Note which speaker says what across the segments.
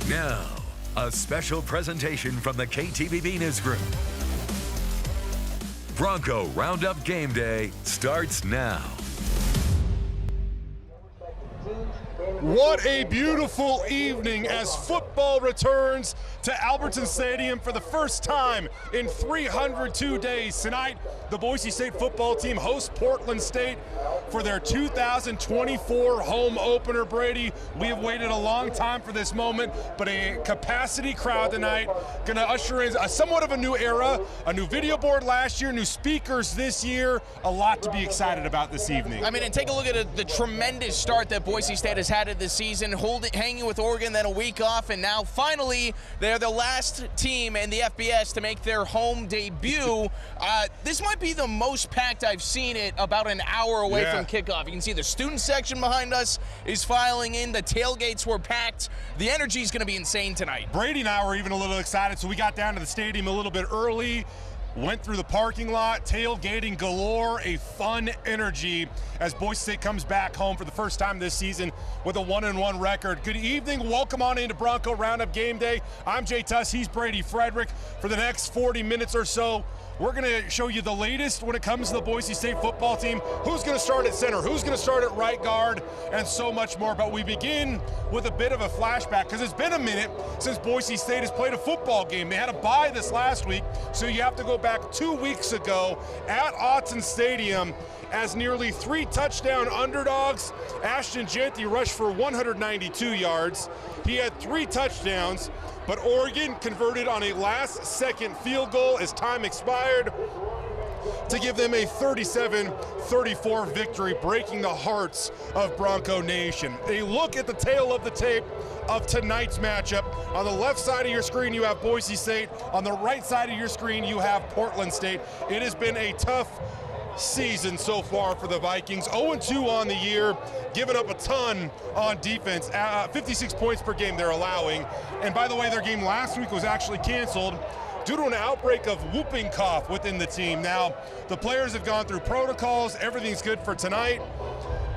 Speaker 1: Now, a special presentation from the KTVB Newsroom. Bronco Roundup Game Day starts now.
Speaker 2: What a beautiful evening as football returns to Albertson Stadium for the first time in 302 days. Tonight, the Boise State football team hosts Portland State for their 2024 home opener. Brady, we have waited a long time for this moment, but a capacity crowd tonight going to usher in somewhat of a new era, a new video board last year, new speakers this year, a lot to be excited about this evening.
Speaker 3: I mean, and take a look at the tremendous start that Boise State has had this season, hanging with Oregon, then a week off, and now finally they're the last team in the FBS to make their home debut. This might be the most packed I've seen it, about an hour away from kickoff. You can see the student section behind us is filing in. The tailgates were packed. The energy is going to be insane tonight.
Speaker 2: Brady and I were even a little excited, so we got down to the stadium a little bit early. Went through the parking lot, tailgating galore, a fun energy as Boise State comes back home for the first time this season with a 1-1 record. Good evening, welcome on into Bronco Roundup Game Day. I'm Tust, he's Brady Frederick. For the next 40 minutes or so, we're gonna show you the latest when it comes to the Boise State football team, who's gonna start at center, who's gonna start at right guard, and so much more. But we begin with a bit of a flashback, because it's been a minute since Boise State has played a football game. They had a bye this last week, so you have to go back 2 weeks ago at Autzen Stadium as nearly 3 touchdown underdogs. Ashton Jeanty rushed for 192 yards. He had 3 touchdowns, but Oregon converted on a last-second field goal as time expired to give them a 37-34 victory, breaking the hearts of Bronco Nation. A look at the tail of the tape of tonight's matchup. On the left side of your screen, you have Boise State. On the right side of your screen, you have Portland State. It has been a tough season so far for the Vikings. 0-2 on the year, giving up a ton on defense. 56 points per game they're allowing. And by the way, their game last week was actually canceled due to an outbreak of whooping cough within the team. Now, the players have gone through protocols. Everything's good for tonight.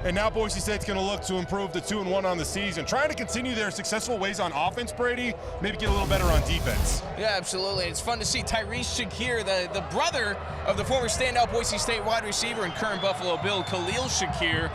Speaker 2: And now Boise State's going to look to improve the 2-1 on the season. Trying to continue their successful ways on offense, Brady, maybe get a little better on defense.
Speaker 3: Yeah, absolutely. It's fun to see Tyrese Shakir, the brother of the former standout Boise State wide receiver and current Buffalo Bill, Khalil Shakir.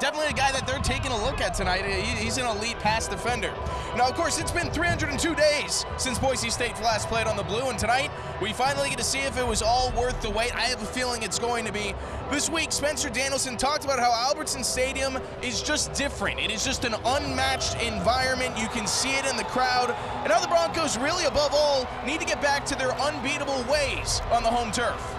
Speaker 3: Definitely a guy that they're taking a look at tonight. He's an elite pass defender. Now, of course, it's been 302 days since Boise State last played on the blue, and tonight we finally get to see if it was all worth the wait. I have a feeling it's going to be. This week, Spencer Danielson talked about how Albertson Stadium is just different. It is just an unmatched environment. You can see it in the crowd. And now the Broncos, really above all, need to get back to their unbeatable ways on the home turf.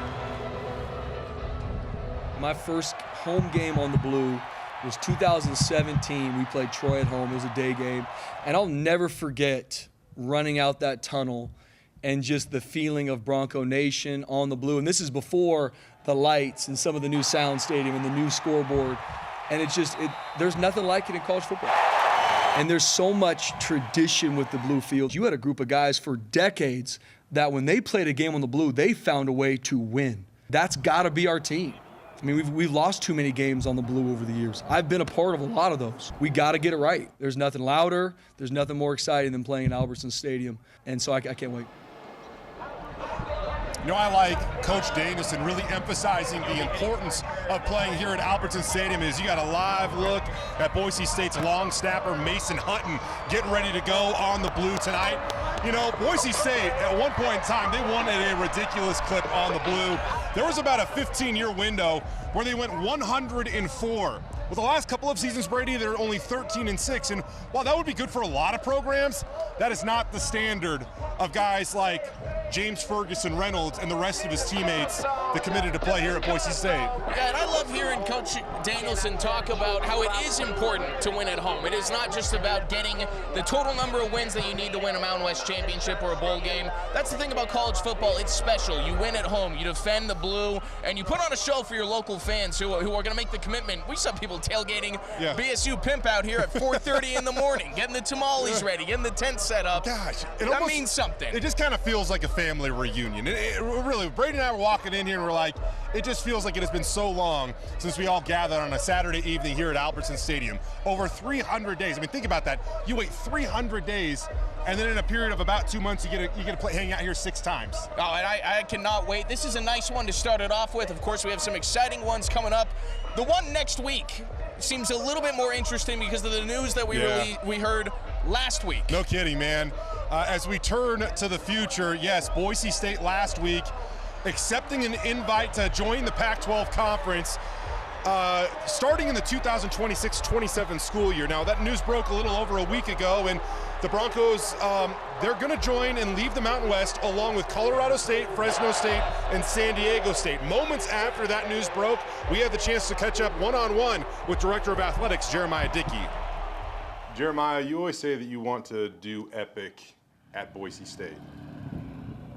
Speaker 4: My first home game on the blue was 2017. We played Troy at home. It was a day game. And I'll never forget running out that tunnel and just the feeling of Bronco Nation on the blue. And this is before the lights and some of the new sound stadium and the new scoreboard. And it's just, there's nothing like it in college football. And there's so much tradition with the blue field. You had a group of guys for decades that when they played a game on the blue, they found a way to win. That's got to be our team. I mean, we've lost too many games on the blue over the years. I've been a part of a lot of those. We got to get it right. There's nothing louder. There's nothing more exciting than playing in Albertson Stadium. And so I can't wait.
Speaker 2: You know, I like Coach Danielson really emphasizing the importance of playing here at Albertson Stadium. Is you got a live look at Boise State's long snapper, Mason Hutton, getting ready to go on the blue tonight. You know, Boise State, at one point in time, they won at a ridiculous clip on the blue. There was about a 15-year window where they went 104. With the last couple of seasons, Brady, they're only 13-6. And while that would be good for a lot of programs, that is not the standard of guys like James Ferguson Reynolds and the rest of his teammates that committed to play here at Boise State.
Speaker 3: Yeah, and I love hearing Coach Danielson talk about how it is important to win at home. It is not just about getting the total number of wins that you need to win a Mountain West championship or a bowl game. That's the thing about college football. It's special. You win at home. You defend the blue, and you put on a show for your local fans who are going to make the commitment. We saw people tailgating BSU Pimp out here at 4:30 in the morning, getting the tamales ready, getting the tent set up.
Speaker 2: Gosh,
Speaker 3: that means something.
Speaker 2: It just kind of feels like a family reunion. It really, Brady and I were walking in here and we're like, it just feels like it has been so long since we all gathered have it on a Saturday evening here at Albertson Stadium. Over 300 days. I mean, think about that. You wait 300 days, and then in a period of about 2 months, you get to play, hang out here 6 times.
Speaker 3: Oh, and I cannot wait. This is a nice one to start it off with. Of course, we have some exciting ones coming up. The one next week seems a little bit more interesting because of the news that we heard last week.
Speaker 2: No kidding, man. As we turn to the future, yes, Boise State last week accepting an invite to join the Pac-12 conference starting in the 2026-27 school year. Now, that news broke a little over a week ago, and the Broncos, they're going to join and leave the Mountain West along with Colorado State, Fresno State, and San Diego State. Moments after that news broke, we had the chance to catch up one-on-one with Director of Athletics, Jeremiah Dickey. Jeremiah, you always say that you want to do epic at Boise State.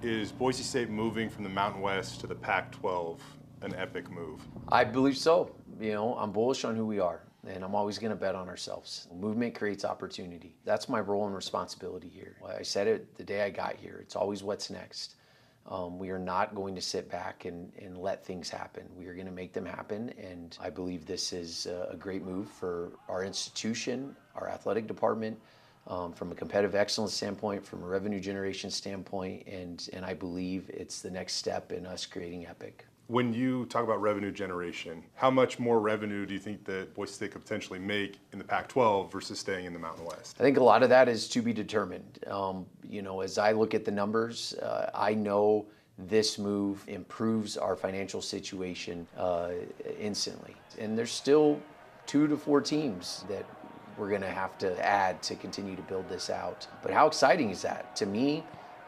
Speaker 2: Is Boise State moving from the Mountain West to the Pac-12 an epic move?
Speaker 5: I believe so. You know, I'm bullish on who we are, and I'm always going to bet on ourselves. Movement creates opportunity. That's my role and responsibility here. I said it the day I got here. It's always what's next. We are not going to sit back and let things happen. We are going to make them happen, and I believe this is a great move for our institution, our athletic department, from a competitive excellence standpoint, from a revenue generation standpoint, and I believe it's the next step in us creating epic.
Speaker 2: When you talk about revenue generation, how much more revenue do you think that Boise State could potentially make in the Pac-12 versus staying in the Mountain West?
Speaker 5: I think a lot of that is to be determined. You know, as I look at the numbers, I know this move improves our financial situation instantly. And there's still 2 to 4 teams that we're going to have to add to continue to build this out. But how exciting is that? To me,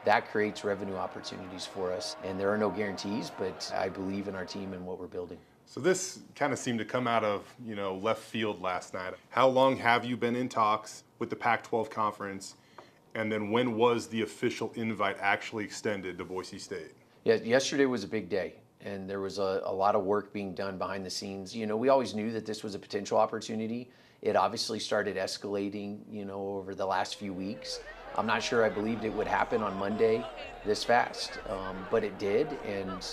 Speaker 5: that creates revenue opportunities for us. And there are no guarantees, but I believe in our team and what we're building.
Speaker 2: So this kind of seemed to come out of, left field last night. How long have you been in talks with the Pac-12 conference? And then when was the official invite actually extended to Boise State?
Speaker 5: Yeah, yesterday was a big day. And there was a lot of work being done behind the scenes. You know, we always knew that this was a potential opportunity. It obviously started escalating, over the last few weeks. I'm not sure I believed it would happen on Monday this fast, but it did, and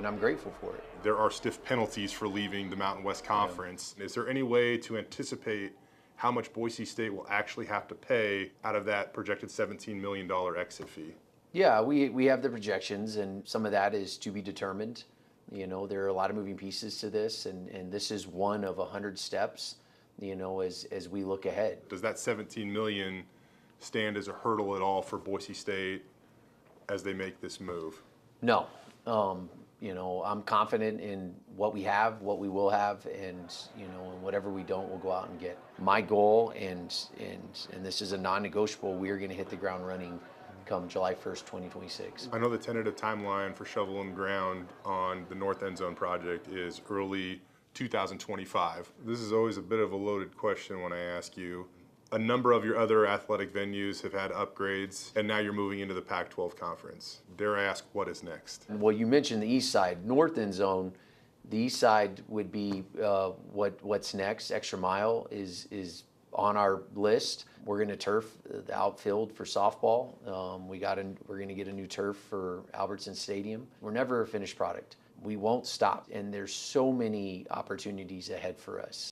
Speaker 5: I'm grateful for it.
Speaker 2: There are stiff penalties for leaving the Mountain West Conference. Yeah. Is there any way to anticipate how much Boise State will actually have to pay out of that projected $17 million exit fee? Yeah,
Speaker 5: we have the projections, and some of that is to be determined. There are a lot of moving pieces to this, and this is one of 100 steps, as we look ahead.
Speaker 2: Does that $17 million stand as a hurdle at all for Boise State as they make this move?
Speaker 5: No. I'm confident in what we have, what we will have, and whatever we don't, we'll go out and get. My goal, and this is a non-negotiable, we are going to hit the ground running come July 1st, 2026.
Speaker 2: I know the tentative timeline for shovel and ground on the North End Zone project is early 2025. This is always a bit of a loaded question when I ask you. A number of your other athletic venues have had upgrades, and now you're moving into the Pac-12 conference. Dare I ask, what is next?
Speaker 5: Well, you mentioned the east side. North End Zone, the east side would be what's next. Extra Mile is on our list. We're going to turf the outfield for softball. We're going to get a new turf for Albertson Stadium. We're never a finished product. We won't stop, and there's so many opportunities ahead for us.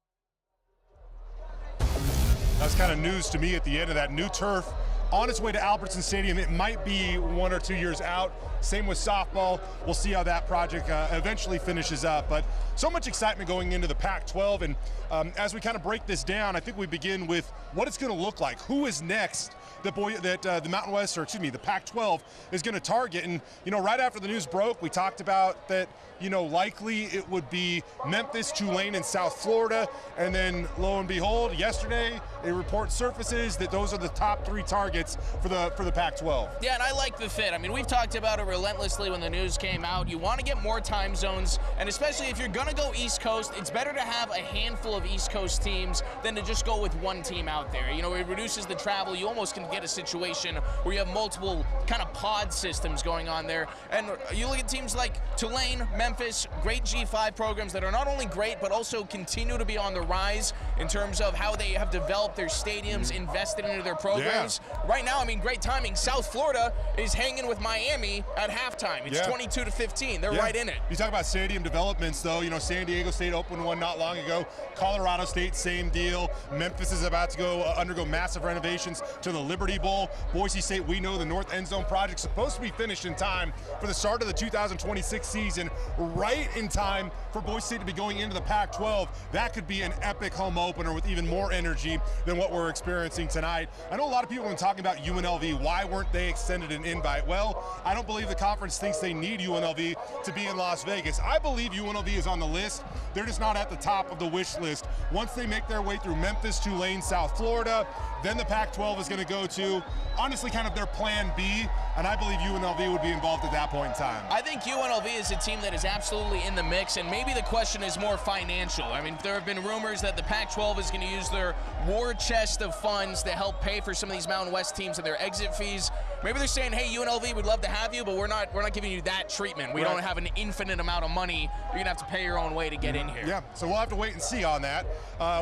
Speaker 2: That's kind of news to me at the end of that. New turf on its way to Albertson Stadium. It might be 1 or 2 years out. Same with softball. We'll see how that project eventually finishes up. But so much excitement going into the Pac-12. And as we kind of break this down, I think we begin with what it's going to look like. Who is next that the Mountain West, the Pac-12 is going to target? And, right after the news broke, we talked about that, likely it would be Memphis, Tulane, and South Florida. And then lo and behold, yesterday, a report surfaces that those are the top 3 targets for the Pac-12.
Speaker 3: Yeah, and I like the fit. I mean, we've talked about it relentlessly when the news came out. You want to get more time zones, and especially if you're going to go East Coast, it's better to have a handful of East Coast teams than to just go with one team out there. It reduces the travel. You almost can get a situation where you have multiple kind of pod systems going on there. And you look at teams like Tulane, Memphis, great G5 programs that are not only great, but also continue to be on the rise in terms of how they have developed their stadiums, invested into their programs. Yeah. right now, I mean, great timing. South Florida is hanging with Miami at halftime. It's 22-15. They're right in it.
Speaker 2: You talk about stadium developments, though. You know, San Diego State opened one not long ago. Colorado State, same deal. Memphis is about to undergo massive renovations to the Liberty Bowl. Boise State, we know the North End Zone project supposed to be finished in time for the start of the 2026 season, right in time for Boise State to be going into the Pac-12. That could be an epic home opener with even more energy than what we're experiencing tonight. I know a lot of people have been talking about UNLV. Why weren't they extended an invite? Well, I don't believe the conference thinks they need UNLV to be in Las Vegas. I believe UNLV is on the list. They're just not at the top of the wish list. Once they make their way through Memphis, Tulane, South Florida, then the Pac-12 is going to go to, honestly, kind of their plan B, and I believe UNLV would be involved at that point in time.
Speaker 3: I think UNLV is a team that is absolutely in the mix, and maybe the question is more financial. I mean, there have been rumors that the Pac-12 is going to use their war chest of funds to help pay for some of these Mountain West teams and their exit fees. Maybe they're saying, hey, UNLV, we'd love to have you, but we're not giving you that treatment. We don't have an infinite amount of money. You're going to have to pay your own way to get in here.
Speaker 2: Yeah, so we'll have to wait and see on that.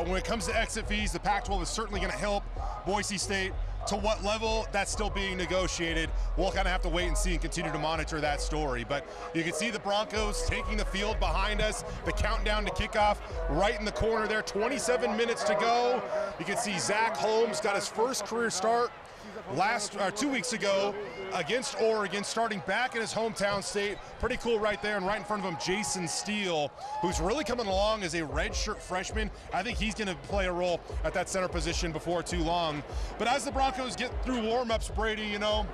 Speaker 2: When it comes to exit fees, the Pac-12 is certainly going to help Boise State. To what level, that's still being negotiated. We'll kind of have to wait and see and continue to monitor that story. But you can see the Broncos taking the field behind us, the countdown to kickoff right in the corner there, 27 minutes to go. You can see Zach Holmes got his first career start 2 weeks ago against Oregon, starting back in his hometown state. Pretty cool right there, and right in front of him, Jason Steele, who's really coming along as a redshirt freshman. I think he's going to play a role at that center position before too long. But as the Broncos get through warm-ups, Brady, you know,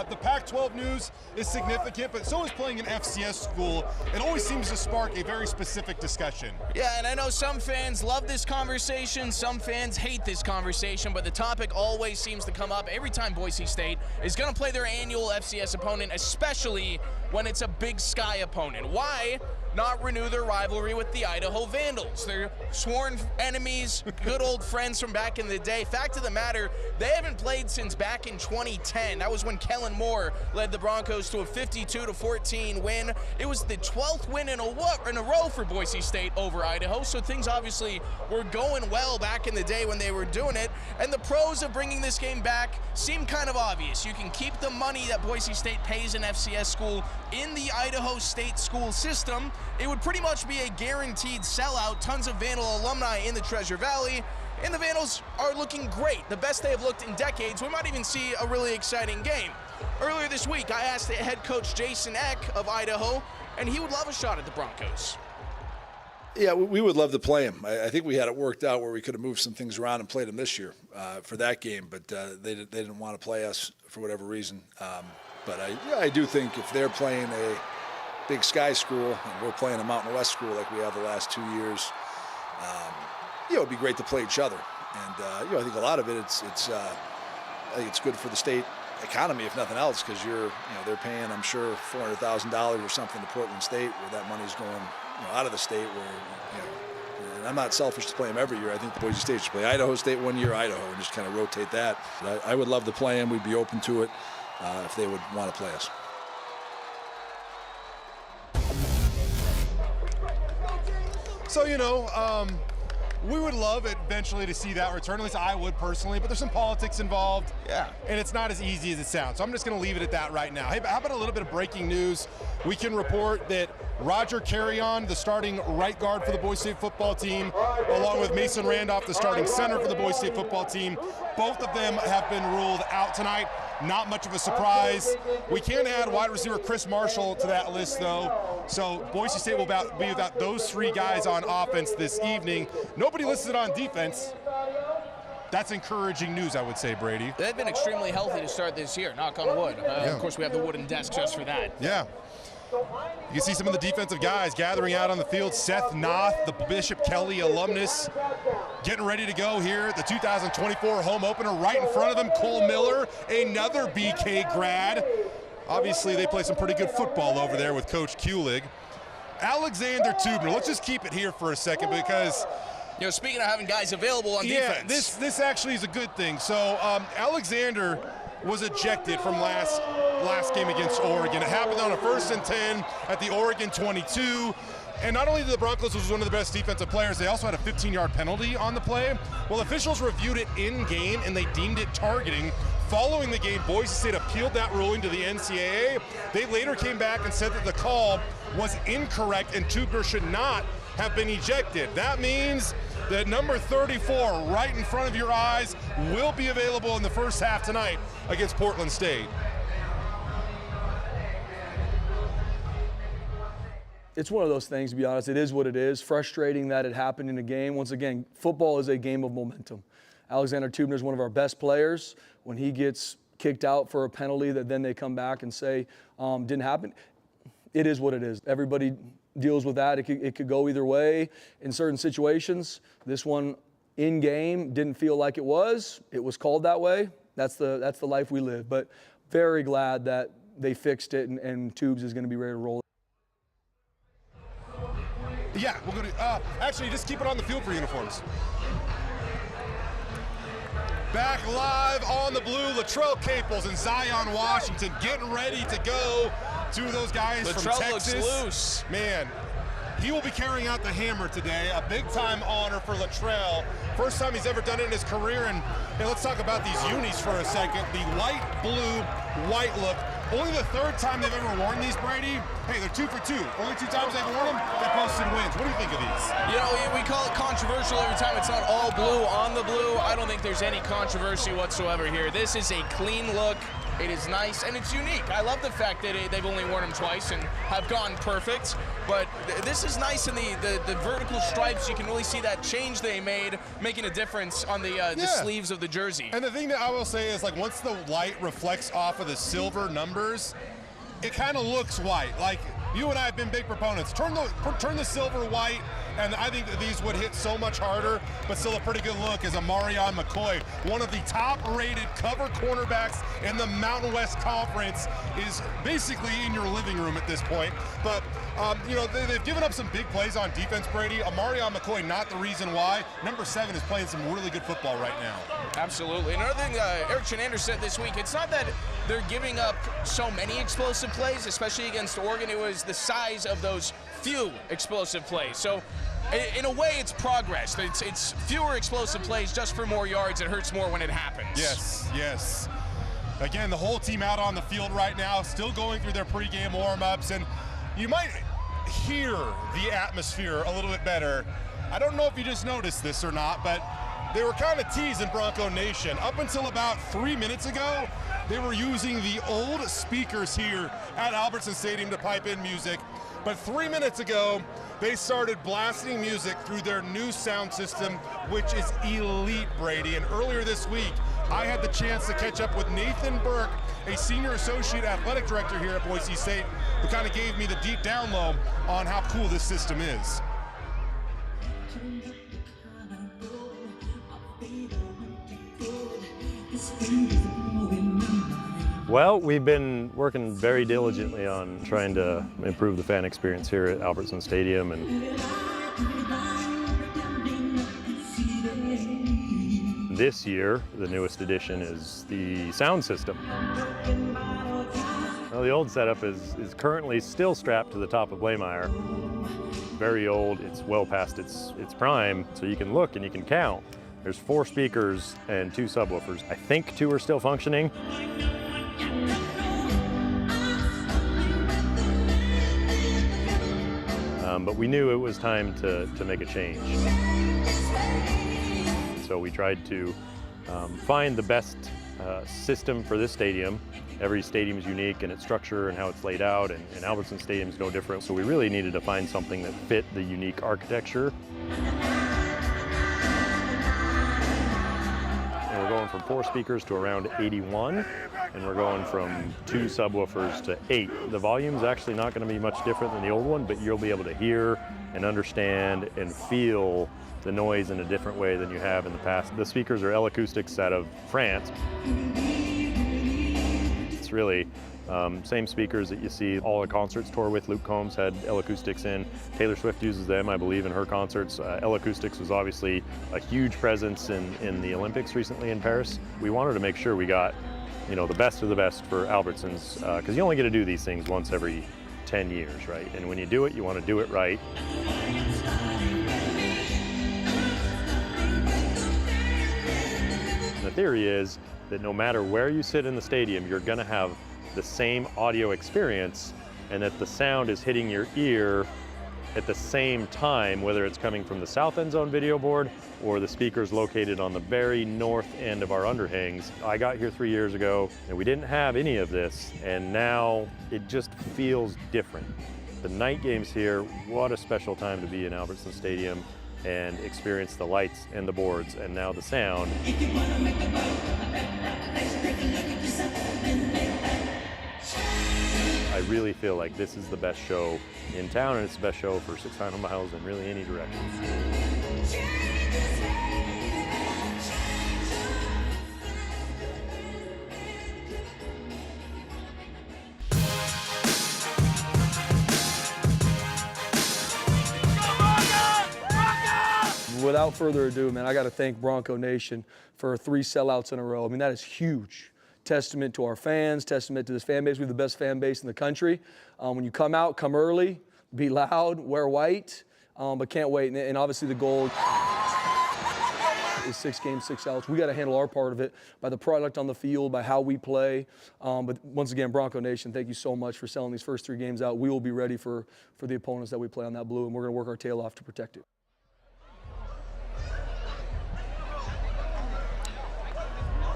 Speaker 2: the Pac-12 news is significant, but so is playing an FCS school. It always seems to spark a very specific discussion.
Speaker 3: Yeah, and I know some fans love this conversation, some fans hate this conversation, but the topic always seems to come up every time Boise State is going to play their annual FCS opponent, especially when it's a Big Sky opponent. Why not renew their rivalry with the Idaho Vandals? They're sworn enemies, good old friends from back in the day. Fact of the matter, they haven't played since back in 2010. That was when Kellen Moore led the Broncos to a 52-14 win. It was the 12th win in a row for Boise State over Idaho, so things obviously were going well back in the day when they were doing it. And the pros of bringing this game back seem kind of obvious. You can keep the money that Boise State pays an FCS school in the Idaho State school system. It would pretty much be a guaranteed sellout. Tons of Vandal alumni in the Treasure Valley. And the Vandals are looking great, the best they have looked in decades. We might even see a really exciting game. Earlier this week, I asked the head coach Jason Eck of Idaho, and he would love a shot at the Broncos.
Speaker 6: Yeah, we would love to play him. I think we had it worked out where we could have moved some things around and played him this year for that game, but they didn't want to play us for whatever reason. But I do think if they're playing a Big Sky school and we're playing a Mountain West school like we have the last 2 years, it would be great to play each other. And I think a lot of it, I think it's good for the state economy, if nothing else, because they're paying, I'm sure, $400,000 or something to Portland State, where that money's going out of the state. And I'm not selfish to play them every year. I think the Boise State should play Idaho State one year, Idaho, and just kind of rotate that. But I would love to play them. We'd be open to it if they would want to play us.
Speaker 2: So, we would love eventually to see that return, at least I would personally, but there's some politics involved.
Speaker 3: Yeah.
Speaker 2: And it's not as easy as it sounds. So I'm just going to leave it at that right now. Hey, how about a little bit of breaking news? We can report that Roger Carrion, the starting right guard for the Boise State football team, along with Mason Randolph, the starting center for the Boise State football team, both of them have been ruled out tonight. Not much of a surprise. We can add wide receiver Chris Marshall to that list, though. So Boise State will be without those three guys on offense this evening. Nobody listed on defense. That's encouraging news, I would say, Brady.
Speaker 3: They've been extremely healthy to start this year, knock on wood. Of course, we have the wooden desk just for that.
Speaker 2: Yeah. You can see some of the defensive guys gathering out on the field. Seth Noth, the Bishop Kelly alumnus, getting ready to go here. The 2024 home opener right in front of them. Cole Miller, another BK grad. Obviously, they play some pretty good football over there with Coach Kulig. Alexander Tubner, let's just keep it here for a second because
Speaker 3: speaking of having guys available on defense.
Speaker 2: This actually is a good thing. So Alexander was ejected from last game against Oregon. It happened on a 1st and 10 at the Oregon 22. And not only did the Broncos was one of the best defensive players, they also had a 15-yard penalty on the play. Well, officials reviewed it in-game, and they deemed it targeting Following the game, Boise State appealed that ruling to the NCAA. They later came back and said that the call was incorrect and Tubner should not have been ejected. That means that number 34, right in front of your eyes, will be available in the first half tonight against Portland State.
Speaker 4: It's one of those things, to be honest. It is what it is. Frustrating that it happened in a game. Once again, football is a game of momentum. Alexander Tubner is one of our best players. When he gets kicked out for a penalty that then they come back and say didn't happen, it is what it is. Everybody deals with that. It could go either way in certain situations. This one in game didn't feel like it was. It was called that way. That's the life we live. But very glad that they fixed it and Tubes is going to be ready to roll.
Speaker 2: Yeah, we're going to actually just keep it on the field for uniforms. Back live on the blue, Latrell Caples and Zion Washington getting ready to go. Two of those guys from Texas.
Speaker 3: Looks loose.
Speaker 2: Man, he will be carrying out the hammer today. A big-time honor for Latrell. First time he's ever done it in his career. And hey, let's talk about these unis for a second. The light blue, white look. Only the third time they've ever worn these, Brady. Hey, they're 2 for 2. Only 2 times they've worn them, they posted wins. What do you think of these?
Speaker 3: You know, we call it controversial every time it's not all blue on the blue. I don't think there's any controversy whatsoever here. This is a clean look. It is nice, and it's unique. I love the fact that they've only worn them twice and have gone perfect. But this is nice in the vertical stripes. You can really see that change they made, making a difference on the sleeves of the jersey.
Speaker 2: And the thing that I will say is, like, once the light reflects off of the silver numbers, it kind of looks white. Like, you and I have been big proponents. Turn the silver white, and I think that these would hit so much harder, but still a pretty good look as Amarion McCoy, one of the top-rated cover cornerbacks in the Mountain West Conference, is basically in your living room at this point. But, you know, they've given up some big plays on defense, Brady. Amarion McCoy, not the reason why. Number 7 is playing some really good football right now.
Speaker 3: Absolutely. Another thing Eric Chenander said this week, it's not that they're giving up so many explosive plays, especially against Oregon. It was the size of those few explosive plays. So in a way, it's progress. It's fewer explosive plays just for more yards. It hurts more when it happens.
Speaker 2: Yes, yes. Again, the whole team out on the field right now, still going through their pregame warm-ups, and you might hear the atmosphere a little bit better. I don't know if you just noticed this or not, but they were kind of teasing Bronco Nation. Up until about 3 minutes ago, they were using the old speakers here at Albertson Stadium to pipe in music. But 3 minutes ago, they started blasting music through their new sound system, which is elite, Brady. And earlier this week, I had the chance to catch up with Nathan Burke, a senior associate athletic director here at Boise State, who kind of gave me the deep down low on how cool this system is.
Speaker 7: Well, we've been working very diligently on trying to improve the fan experience here at Albertson Stadium. And this year, the newest addition is the sound system. Well, the old setup is currently still strapped to the top of Blaymire. Very old, it's well past its prime, so you can look and you can count. There's 4 speakers and 2 subwoofers. I think 2 are still functioning. But we knew it was time to make a change. So we tried to find the best system for this stadium. Every stadium is unique in its structure and how it's laid out, and Albertson Stadium is no different. So we really needed to find something that fit the unique architecture. And we're going from 4 speakers to around 81. And we're going from 2 subwoofers to 8. The volume's actually not going to be much different than the old one, but you'll be able to hear and understand and feel the noise in a different way than you have in the past. The speakers are L Acoustics out of France. It's really same speakers that you see all the concerts tour with. Luke Combs had L Acoustics in. Taylor Swift uses them, I believe, in her concerts. L Acoustics was obviously a huge presence in the Olympics recently in Paris. We wanted to make sure we got, you know, the best of the best for Albertsons, because you only get to do these things once every 10 years, right? And when you do it, you want to do it right. The theory is that no matter where you sit in the stadium, you're gonna have the same audio experience, and that the sound is hitting your ear at the same time, whether it's coming from the south end zone video board or the speakers located on the very north end of our underhangs. I got here 3 years ago and we didn't have any of this, and now it just feels different. The night games here, what a special time to be in Albertson Stadium and experience the lights and the boards and now the sound. I really feel like this is the best show in town, and it's the best show for 600 miles in really any direction.
Speaker 4: Without further ado, man, I got to thank Bronco Nation for 3 sellouts in a row. I mean, that is huge. Testament to our fans, testament to this fan base. We have the best fan base in the country. When you come out, come early, be loud, wear white, but can't wait. And obviously the goal is 6 games, 6 outs. We got to handle our part of it by the product on the field, by how we play. But once again, Bronco Nation, thank you so much for selling these first 3 games out. We will be ready for the opponents that we play on that blue, and we're going to work our tail off to protect it.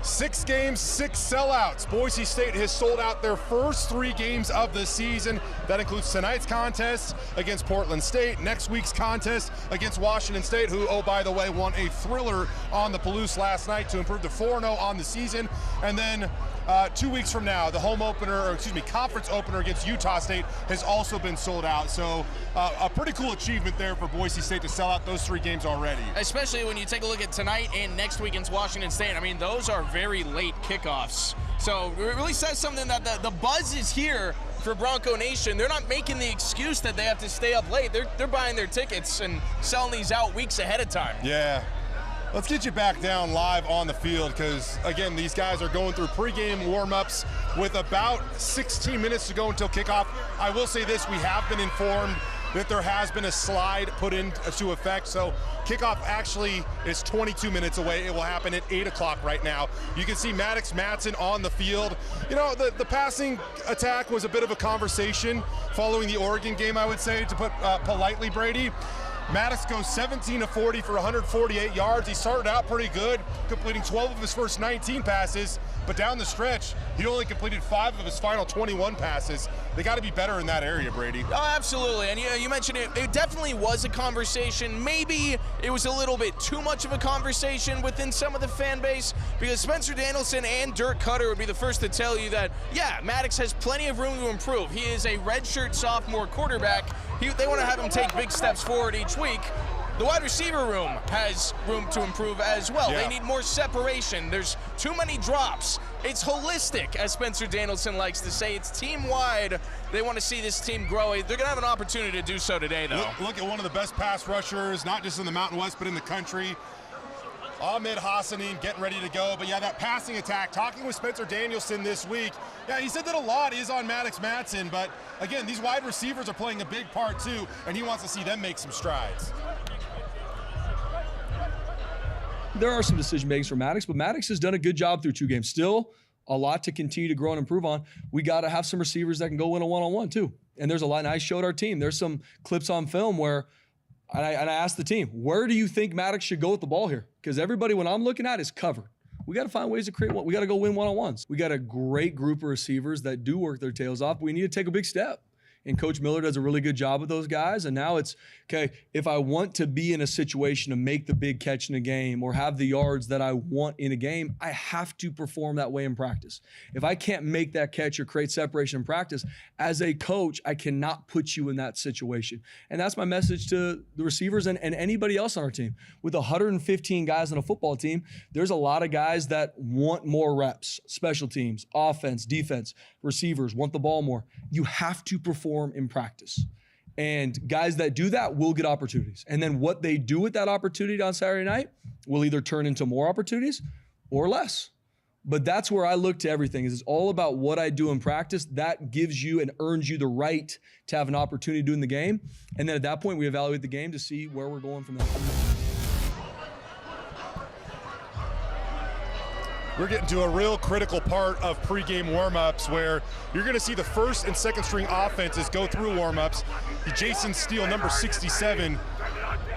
Speaker 2: 6 games, 6 sellouts. Boise State has sold out their first 3 games of the season. That includes tonight's contest against Portland State, next week's contest against Washington State, who, oh, by the way, won a thriller on the Palouse last night to improve to 4-0 on the season. And then 2 weeks from now, the home opener, or excuse me, conference opener against Utah State has also been sold out. So a pretty cool achievement there for Boise State to sell out those 3 games already.
Speaker 3: Especially when you take a look at tonight and next week against Washington State. I mean, those are very late kickoffs. So it really says something that the buzz is here for Bronco Nation. They're not making the excuse that they have to stay up late. They're buying their tickets and selling these out weeks ahead of time.
Speaker 2: Yeah. Let's get you back down live on the field because, again, these guys are going through pregame warm-ups with about 16 minutes to go until kickoff. I will say this, we have been informed that there has been a slide put into effect, so kickoff actually is 22 minutes away. It will happen at 8 o'clock right now. You can see Maddox Matson on the field. You know, the passing attack was a bit of a conversation following the Oregon game, I would say, to put politely, Brady. Maddox goes 17 of 40 for 148 yards. He started out pretty good, completing 12 of his first 19 passes, but down the stretch, he only completed 5 of his final 21 passes. They got to be better in that area, Brady.
Speaker 3: Oh, absolutely. And you mentioned it. It definitely was a conversation. Maybe it was a little bit too much of a conversation within some of the fan base, because Spencer Danielson and Dirk Cutter would be the first to tell you that, yeah, Maddox has plenty of room to improve. He is a redshirt sophomore quarterback. They want to have him take big steps forward each week. The wide receiver room has room to improve as well.
Speaker 2: Yeah.
Speaker 3: They need more separation. There's too many drops. It's holistic, as Spencer Danielson likes to say. It's team-wide. They want to see this team grow. They're going to have an opportunity to do so today, though.
Speaker 2: Look at one of the best pass rushers, not just in the Mountain West, but in the country. Ahmed Hassanin getting ready to go. But yeah, that passing attack, talking with Spencer Danielson this week, yeah, he said that a lot is on Maddox Matson, but again, these wide receivers are playing a big part too, and he wants to see them make some strides.
Speaker 4: There are some decision makings for Maddox, but Maddox has done a good job through 2 games. Still a lot to continue to grow and improve on. We got to have some receivers that can go win a one-on-one too. And there's a lot, and I showed our team, there's some clips on film where I asked the team, where do you think Maddox should go with the ball here? Because everybody, when I'm looking at, is covered. We got to find ways to create one. We got to go win one-on-ones. We got a great group of receivers that do work their tails off. We need to take a big step. And Coach Miller does a really good job with those guys. And now it's, okay, if I want to be in a situation to make the big catch in a game or have the yards that I want in a game, I have to perform that way in practice. If I can't make that catch or create separation in practice, as a coach, I cannot put you in that situation. And that's my message to the receivers and anybody else on our team. With 115 guys on a football team, there's a lot of guys that want more reps, special teams, offense, defense, receivers, want the ball more. You have to perform in practice. And guys that do that will get opportunities. And then what they do with that opportunity on Saturday night will either turn into more opportunities or less. But that's where I look to everything. Is it's all about what I do in practice. That gives you and earns you the right to have an opportunity to do in the game. And then at that point, we evaluate the game to see where we're going from there.
Speaker 2: we're getting to a real critical part of pregame warm-ups where you're going to see the first and second string offenses go through warm-ups. Jason Steele, number 67,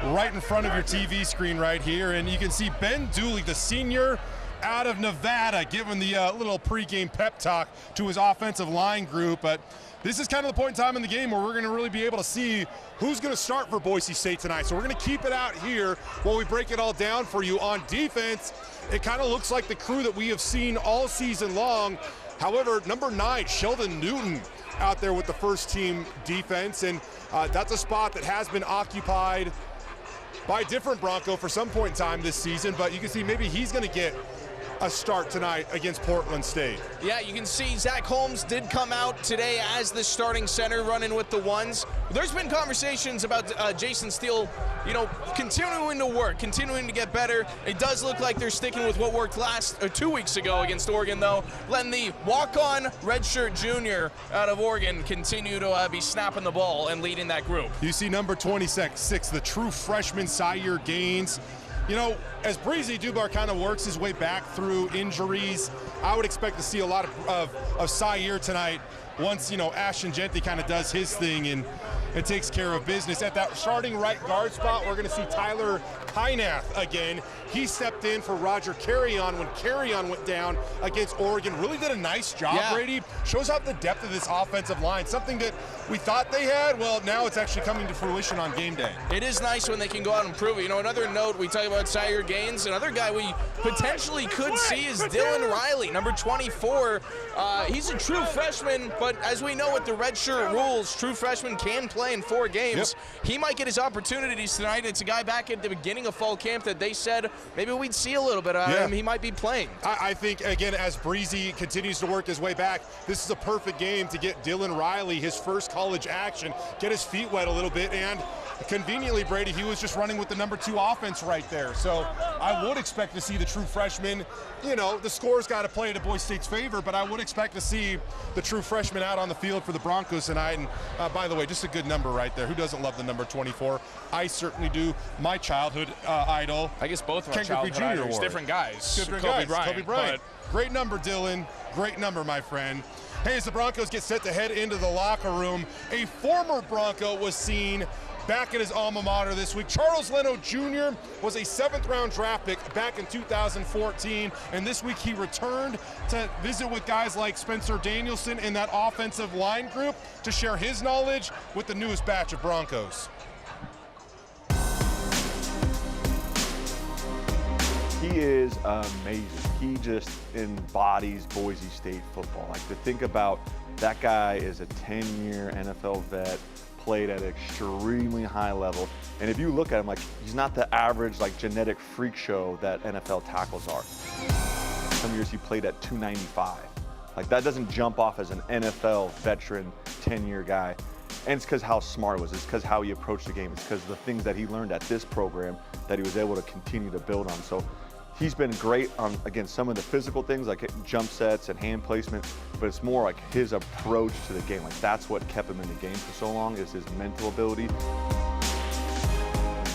Speaker 2: right in front of your TV screen right here. And you can see Ben Dooley, the senior out of Nevada, giving the little pregame pep talk to his offensive line group. But this is kind of the point in time in the game where we're going to really be able to see who's going to start for Boise State tonight. So we're going to keep it out here while we break it all down for you. On defense, it kind of looks like the crew that we have seen all season long. However, number 9, Sheldon Newton, out there with the first team defense. And that's a spot that has been occupied by a different Bronco for some point in time this season. But you can see maybe he's going to get a start tonight against Portland State.
Speaker 3: Yeah, you can see Zach Holmes did come out today as the starting center running with the ones. There's been conversations about Jason Steele, continuing to work, continuing to get better. It does look like they're sticking with what worked 2 weeks ago against Oregon, though. Letting the walk-on redshirt junior out of Oregon continue to be snapping the ball and leading that group.
Speaker 2: You see number 26, the true freshman, Zaire Gaines. As Breezy Dubar kind of works his way back through injuries, I would expect to see a lot of Zaire tonight once, Ashton Jeanty kind of does his thing and takes care of business. At that starting right guard spot, we're going to see Tyler Heinath again. He stepped in for Roger Carrion when Carrion went down against Oregon. Really did a nice job,
Speaker 3: yeah.
Speaker 2: Brady. Shows out the depth of this offensive line. Something that we thought they had, well, now it's actually coming to fruition on game day.
Speaker 3: It is nice when they can go out and prove it. Another note, we talk about Zaire Gaines. Another guy we potentially could see is Dylan Riley, number 24. He's a true freshman, but as we know with the redshirt rules, true freshmen can play in 4 games. Yep. He might get his opportunities tonight. It's a guy back at the beginning of fall camp that they said maybe we'd see a little bit of him. He might be playing.
Speaker 2: I think, again, as Breezy continues to work his way back, this is a perfect game to get Dylan Riley his first college action, get his feet wet a little bit, and conveniently, Brady, he was just running with the number 2 offense right there. So I would expect to see the true freshman, the score's got to play to Boise State's favor, but I would expect to see the true freshman out on the field for the Broncos tonight. And by the way, just a good number right there. Who doesn't love the number 24? I certainly do. My childhood idol.
Speaker 3: I guess both of our
Speaker 2: Ken
Speaker 3: childhood idols. Different guys.
Speaker 2: Kobe Bryant. Great number, Dylan. Great number, my friend. Hey, as the Broncos get set to head into the locker room, a former Bronco was seen back at his alma mater this week. Charles Leno Jr. was a 7th-round draft pick back in 2014, and this week he returned to visit with guys like Spencer Danielson in that offensive line group to share his knowledge with the newest batch of Broncos.
Speaker 8: He is amazing. He just embodies Boise State football. Like, to think about that guy is a 10-year NFL vet, played at an extremely high level. And if you look at him, he's not the average, genetic freak show that NFL tackles are. Some years he played at 295. That doesn't jump off as an NFL veteran, 10-year guy. And it's because how smart he was. It's because how he approached the game. It's because the things that he learned at this program that he was able to continue to build on. So he's been great on, again, some of the physical things like jump sets and hand placement, but it's more like his approach to the game. That's what kept him in the game for so long, is his mental ability.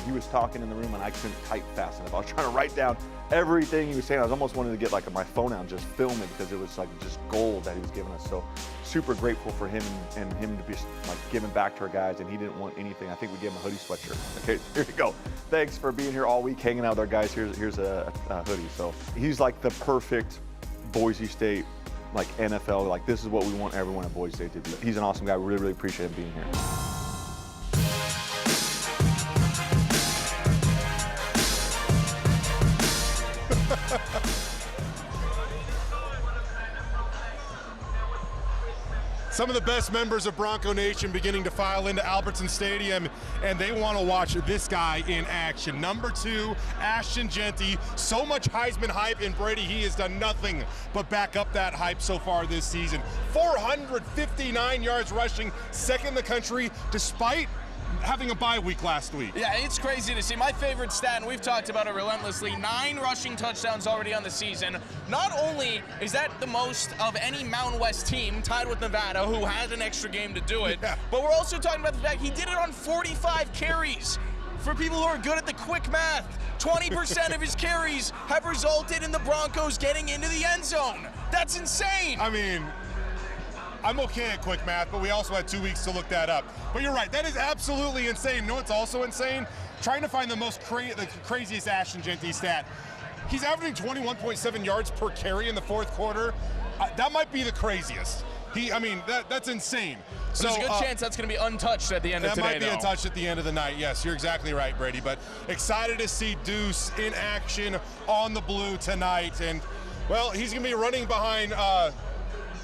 Speaker 8: He was talking in the room and I couldn't type fast enough. I was trying to write down everything he was saying. I was almost wanting to get my phone out and just film it because it was just gold that he was giving us. So super grateful for him and him to be giving back to our guys, and he didn't want anything. I think we gave him a hoodie sweatshirt. Okay, here you go. Thanks for being here all week, hanging out with our guys. Here's a hoodie. So he's the perfect Boise State NFL. This is what we want everyone at Boise State to be. He's an awesome guy. We really, really appreciate him being here.
Speaker 2: Some of the best members of Bronco Nation beginning to file into Albertson Stadium, and they want to watch this guy in action. Number 2, Ashton Jeanty. So much Heisman hype in Brady. He has done nothing but back up that hype so far this season. 459 yards rushing, second in the country, despite having a bye week last week.
Speaker 3: Yeah, it's crazy to see. My favorite stat, and we've talked about it relentlessly, 9 rushing touchdowns already on the season. Not only is that the most of any Mountain West team, tied with Nevada, who had an extra game to do it, but we're also talking about the fact he did it on 45 carries. For people who are good at the quick math, 20% of his carries have resulted in the Broncos getting into the end zone. That's insane.
Speaker 2: I mean, I'm okay at quick math, but we also had 2 weeks to look that up. But you're right, that is absolutely insane. You know what's also insane? Trying to find the craziest Ashton Jeanty stat. He's averaging 21.7 yards per carry in the fourth quarter. That might be the craziest. That's insane.
Speaker 3: So there's a good chance that's going to be untouched at the end of today,
Speaker 2: That might be untouched at the end of the night. Yes, you're exactly right, Brady. But excited to see Deuce in action on the blue tonight. And, well, he's going to be running behind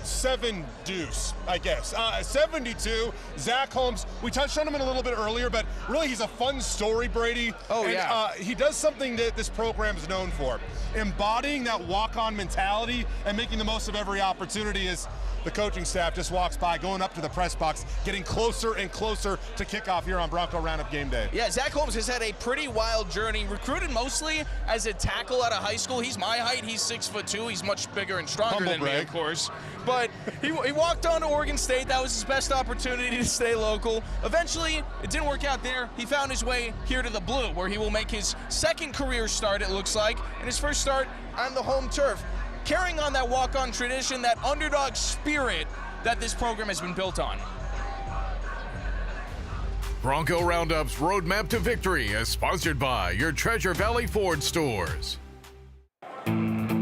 Speaker 2: 7 Deuce, I guess. 72, Zach Holmes. We touched on him a little bit earlier, but really he's a fun story, Brady.
Speaker 3: Oh,
Speaker 2: and,
Speaker 3: yeah.
Speaker 2: He does something that this program is known for. Embodying that walk-on mentality and making the most of every opportunity as the coaching staff just walks by, going up to the press box, getting closer and closer to kickoff here on Bronco Roundup game day.
Speaker 3: Yeah, Zach Holmes has had a pretty wild journey. Recruited mostly as a tackle out of high school. He's my height. He's 6'2". He's much bigger and stronger than me, of course. But he walked on to Oregon State. That was his best opportunity to stay local. Eventually, it didn't work out there. He found his way here to the blue, where he will make his second career start, it looks like, and his first start on the home turf. Carrying on that walk-on tradition, that underdog spirit that this program has been built on.
Speaker 9: Bronco Roundup's Roadmap to Victory is sponsored by your Treasure Valley Ford stores.
Speaker 3: An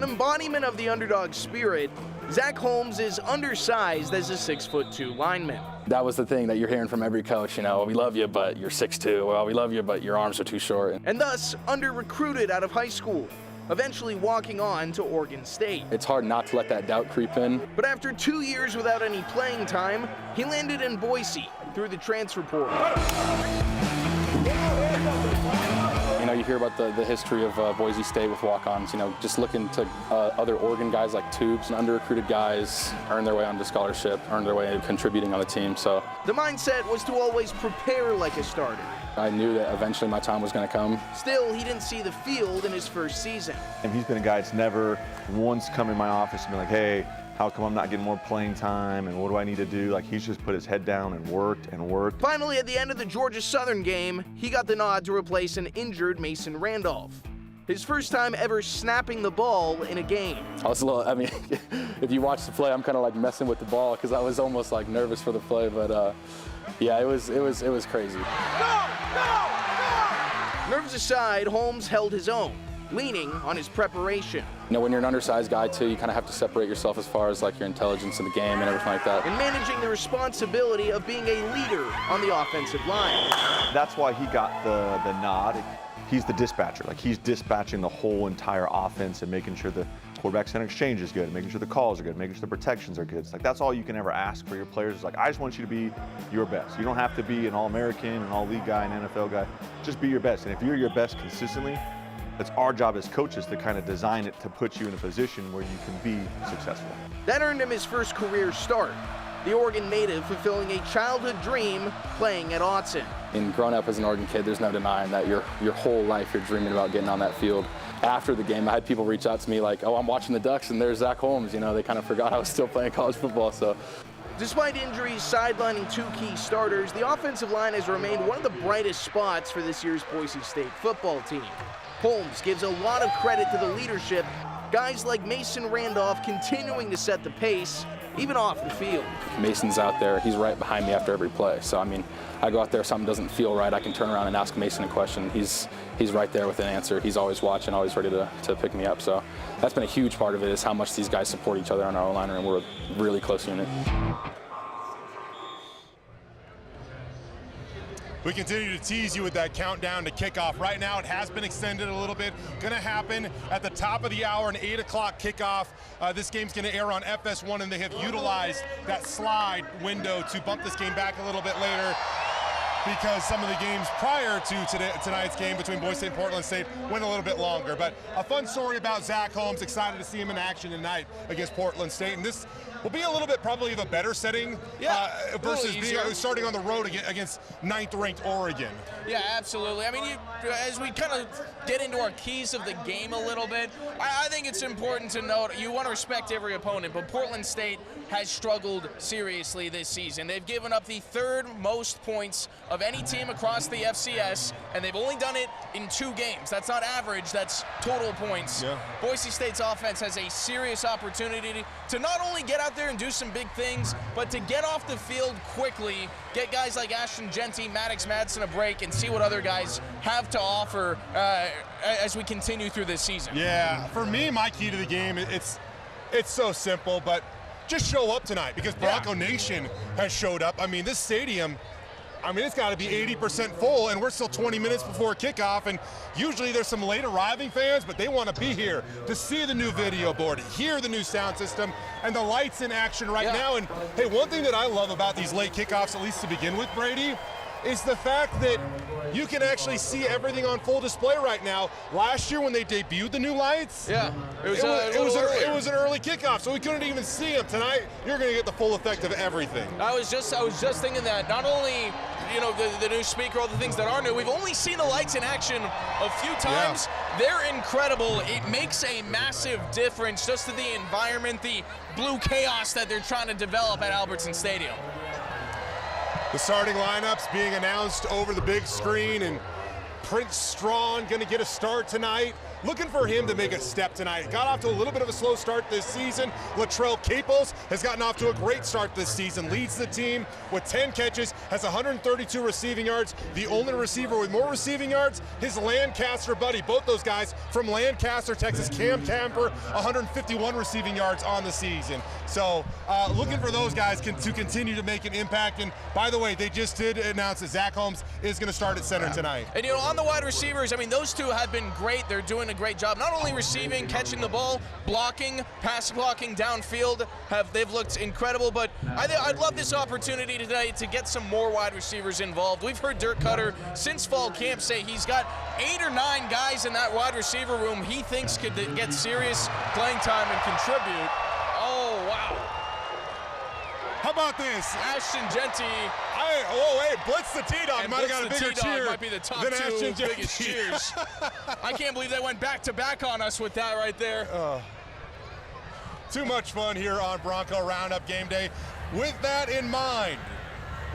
Speaker 3: embodiment of the underdog spirit, Zach Holmes is undersized as a 6'2" lineman.
Speaker 10: That was the thing that you're hearing from every coach, you know, we love you, but you're 6'2". Well, we love you, but your arms are too short.
Speaker 3: And thus, under-recruited out of high school, eventually walking on to Oregon State.
Speaker 10: It's hard not to let that doubt creep in.
Speaker 3: But after 2 years without any playing time, he landed in Boise through the transfer portal.
Speaker 10: You know, you hear about the history of Boise State with walk-ons, you know, just looking to other Oregon guys like Tubes and under-recruited guys earn their way onto scholarship, earn their way contributing on the team, so.
Speaker 3: The mindset was to always prepare like a starter.
Speaker 10: I knew that eventually my time was going to come.
Speaker 3: Still, he didn't see the field in his first season.
Speaker 8: And he's been a guy that's never once come in my office and be like, hey, how come I'm not getting more playing time and what do I need to do? Like, he's just put his head down and worked and worked.
Speaker 3: Finally, at the end of the Georgia Southern game, he got the nod to replace an injured Mason Randolph. His first time ever snapping the ball in a game.
Speaker 10: I was a little, I mean, if you watch the play, I'm kind of like messing with the ball because I was almost like nervous for the play, but yeah, it was crazy.
Speaker 3: No! Nerves aside, Holmes held his own, leaning on his preparation.
Speaker 10: You know, when you're an undersized guy too, you kind of have to separate yourself as far as like your intelligence in the game and everything like that.
Speaker 3: And managing the responsibility of being a leader on the offensive line.
Speaker 8: That's why he got the nod. He's the dispatcher. Like, he's dispatching the whole entire offense and making sure the quarterback center exchange is good, making sure the calls are good, making sure the protections are good. It's like, that's all you can ever ask for your players. It's like, I just want you to be your best. You don't have to be an All-American, an All-League guy, an NFL guy. Just be your best. And if you're your best consistently, it's our job as coaches to kind of design it to put you in a position where you can be successful.
Speaker 3: That earned him his first career start. The Oregon native fulfilling a childhood dream playing at Autzen.
Speaker 10: And growing up as an Oregon kid, there's no denying that your whole life you're dreaming about getting on that field. After the game, I had people reach out to me like, oh, I'm watching the Ducks and there's Zach Holmes. You know, they kind of forgot I was still playing college football, so.
Speaker 3: Despite injuries sidelining 2 key starters, the offensive line has remained one of the brightest spots for this year's Boise State football team. Holmes gives a lot of credit to the leadership, guys like Mason Randolph continuing to set the pace, even off the field.
Speaker 10: Mason's out there, he's right behind me after every play. So, I mean, I go out there, something doesn't feel right, I can turn around and ask Mason a question. He's right there with an answer. He's always watching, always ready to pick me up. So that's been a huge part of it, is how much these guys support each other on our O-line, and we're a really close unit.
Speaker 2: We continue to tease you with that countdown to kickoff. Right now, it has been extended a little bit. Going to happen at the top of the hour, an 8 o'clock kickoff. This game's going to air on FS1, and they have utilized that slide window to bump this game back a little bit later, because some of the games prior to tonight's game between Boise State and Portland State went a little bit longer. But a fun story about Zach Holmes. Excited to see him in action tonight against Portland State. And this will be a little bit probably of a better setting versus starting on the road against 9th-ranked Oregon.
Speaker 3: Yeah, absolutely. I mean, as we kind of get into our keys of the game a little bit, I think it's important to note you want to respect every opponent, but Portland State has struggled seriously this season. They've given up the 3rd most points of of any team across the FCS, and they've only done it in 2 games. That's not average, that's total points.
Speaker 2: Yeah.
Speaker 3: Boise State's offense has a serious opportunity to not only get out there and do some big things, but to get off the field quickly, get guys like Ashton Jeanty, Maddox Madsen a break, and see what other guys have to offer as we continue through this season.
Speaker 2: Yeah, for me, my key to the game, it's so simple, but just show up tonight because Bronco Nation has showed up. I mean, this stadium, it's got to be 80% full, and we're still 20 minutes before kickoff, and usually there's some late arriving fans, but they want to be here to see the new video board, hear the new sound system, and the lights in action right now. And hey, one thing that I love about these late kickoffs, at least to begin with, Brady, is the fact that you can actually see everything on full display right now. Last year when they debuted the new lights, it was an early kickoff, so we couldn't even see them. Tonight, you're going to get the full effect of everything.
Speaker 3: I was just thinking that not only the new speaker, all the things that are new, we've only seen the lights in action a few times. They're incredible. It makes a massive difference just to the environment, the blue chaos that they're trying to develop at Albertson Stadium.
Speaker 2: The starting lineups being announced over the big screen, and Prince Strong going to get a start tonight. Looking for him to make a step tonight. Got off to a little bit of a slow start this season. Latrell Capos has gotten off to a great start this season. Leads the team with 10 catches, has 132 receiving yards. The only receiver with more receiving yards, his Lancaster buddy. Both those guys from Lancaster, Texas. Cam Camper, 151 receiving yards on the season. So looking for those guys to continue to make an impact. And by the way, they just did announce that Zach Holmes is going to start at center tonight.
Speaker 3: And on the wide receivers, those two have been great. They're doing a great job, not only receiving, catching the ball, blocking, pass blocking downfield. They've looked incredible, but I'd love this opportunity today to get some more wide receivers involved. We've heard Dirk Cutter since fall camp say he's got 8 or 9 guys in that wide receiver room he thinks could get serious playing time and contribute. Oh, wow.
Speaker 2: How about this?
Speaker 3: Ashton Jeanty.
Speaker 2: Blitz the T-Dog. Might have got a bigger cheer.
Speaker 3: Might be the top 2 biggest cheers. I can't believe they went back-to-back on us with that right there.
Speaker 2: Too much fun here on Bronco Roundup Game Day. With that in mind,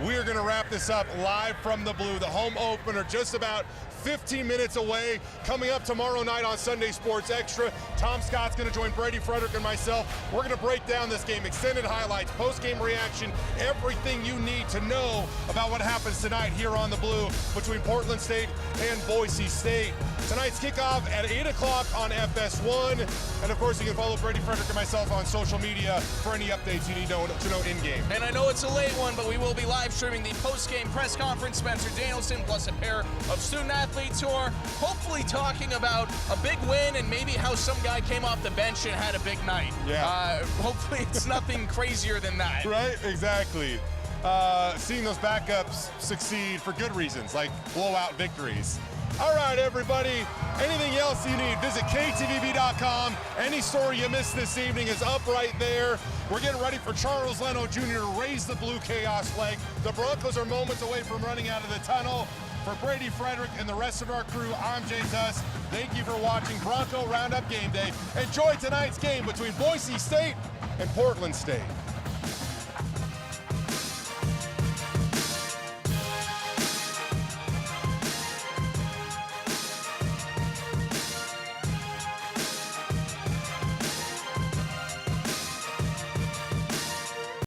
Speaker 2: we are going to wrap this up live from the Blue. The home opener just about 15 minutes away. Coming up tomorrow night on Sunday Sports Extra, Tom Scott's going to join Brady, Frederick, and myself. We're going to break down this game, extended highlights, post-game reaction, everything you need to know about what happens tonight here on the Blue between Portland State and Boise State. Tonight's kickoff at 8 o'clock on FS1. And of course, you can follow Brady, Frederick, and myself on social media for any updates you need to know in-game.
Speaker 3: And I know it's a late one, but we will be live streaming the post-game press conference. Spencer Danielson plus a pair of student athletes who are hopefully talking about a big win and maybe how some guy came off the bench and had a big night. Hopefully it's nothing crazier than that.
Speaker 2: Right, exactly. Seeing those backups succeed for good reasons, like blowout victories. All right, everybody. Anything else you need, visit KTVB.com. Any story you missed this evening is up right there. We're getting ready for Charles Leno Jr. to raise the blue chaos flag. The Broncos are moments away from running out of the tunnel. For Brady, Frederick, and the rest of our crew, I'm Jay Tust. Thank you for watching Bronco Roundup Game Day. Enjoy tonight's game between Boise State and Portland State.